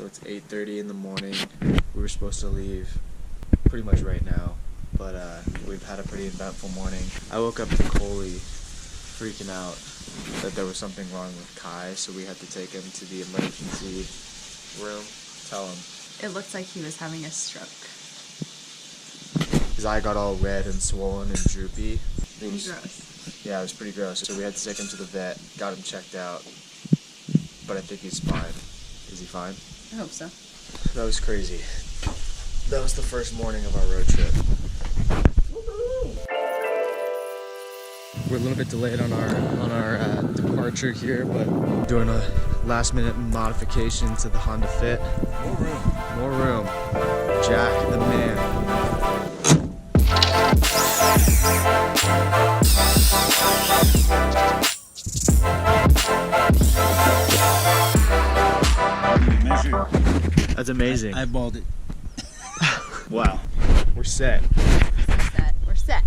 So it's 8:30 in the morning. We were supposed to leave pretty much right now, but we've had a pretty eventful morning. I woke up to Koli freaking out that there was something wrong with Kai, so we had to take him to the emergency room. Tell him. It looked like he was having a stroke. His eye got all red and swollen and droopy. It was gross. Yeah, it was pretty gross. So we had to take him to the vet, got him checked out, but I think he's fine. Is he fine? I hope so. That was crazy. That was the first morning of our road trip. We're a little bit delayed on our departure here, but doing a last minute modification to the Honda Fit. More room. More room. Jack the man. That's amazing. I balled it. Wow. We're set. We're set.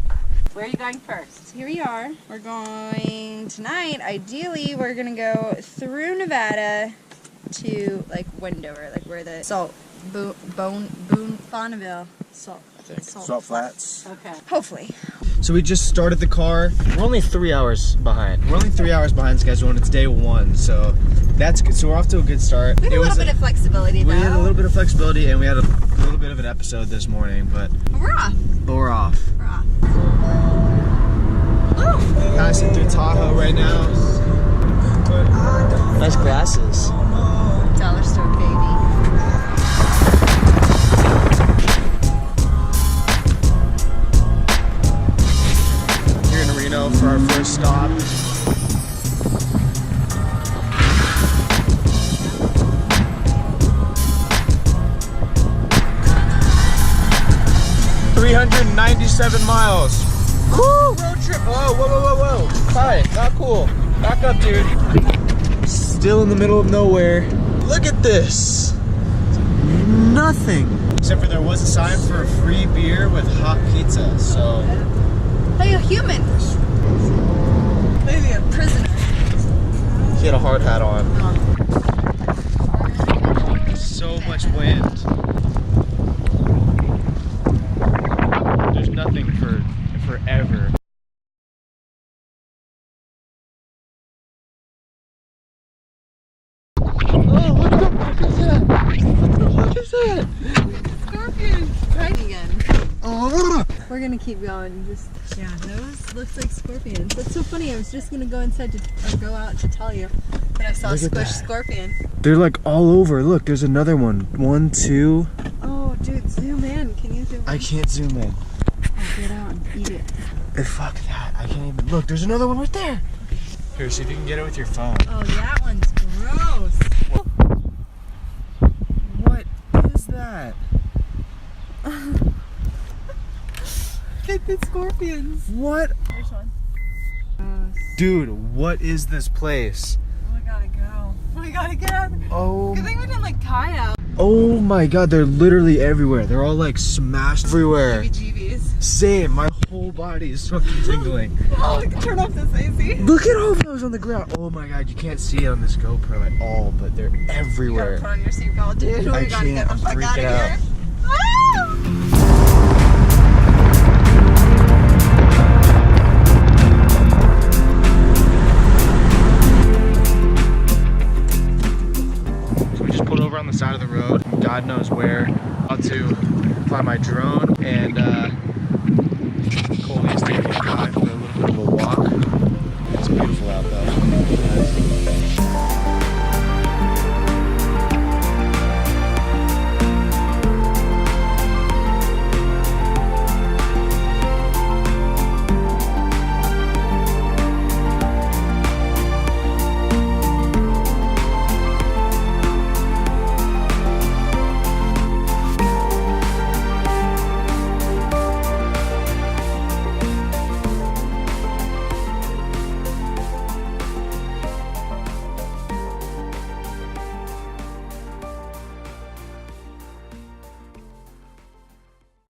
Where are you going first? Here we are. We're going tonight. Ideally, we're gonna go through Nevada to like Wendover, like where the Boone, Bonneville, Salt Flats. Okay. Hopefully. So we just started the car. We're only 3 hours behind. We're only 3 hours behind schedule, and it's day one, so that's good. So we're off to a good start. We had a little bit of flexibility, though. We had a little bit of flexibility, and we had a little bit of an episode this morning, but we're off. We're off. We're off. Passing through Tahoe right now. Nice glasses. Dollar store baby. For our first stop. $397 miles. Woo! Road trip. Oh, whoa. Hi, not cool. Back up, dude. Still in the middle of nowhere. Look at this. Nothing. Except for there was a sign for a free beer with hot pizza, so. Hey, a human. Maybe a prisoner. He had a hard hat on. So much wind. There's nothing for forever. Oh, what the fuck is that? What the fuck is that? Scorpion. Right again. Oh. We're gonna keep going. Yeah, those looks like scorpions. That's so funny. I was just gonna go inside to go out to tell you that I saw a squished scorpion. They're like all over. Look, there's another one. 1, 2. Oh, dude, zoom in. Can you zoom in? I can't zoom in. I'll get out and eat it. Fuck that. I can't even. Look, there's another one right there. Here, see if you can get it with your phone. Oh, that one's gross. What is that? Get the scorpions. What? There's one. Dude, what is this place? Oh, we gotta go. We gotta get out. Oh. Good thing we didn't like kayak. Oh my god, they're literally everywhere. They're all like smashed everywhere. GBGBs. Same, my whole body is fucking tingling. Oh, we can turn off this AC. Look at all those on the ground. Oh my god, you can't see it on this GoPro at all, but they're You everywhere. gotta put on your seatbelt, dude. I We gotta can't, get the I'm fuck out freaking of out. here. Ah! Pulled over on the side of the road, God knows where. About to fly my drone, and Koli is taking Kai for a little bit of a walk. It's beautiful out though.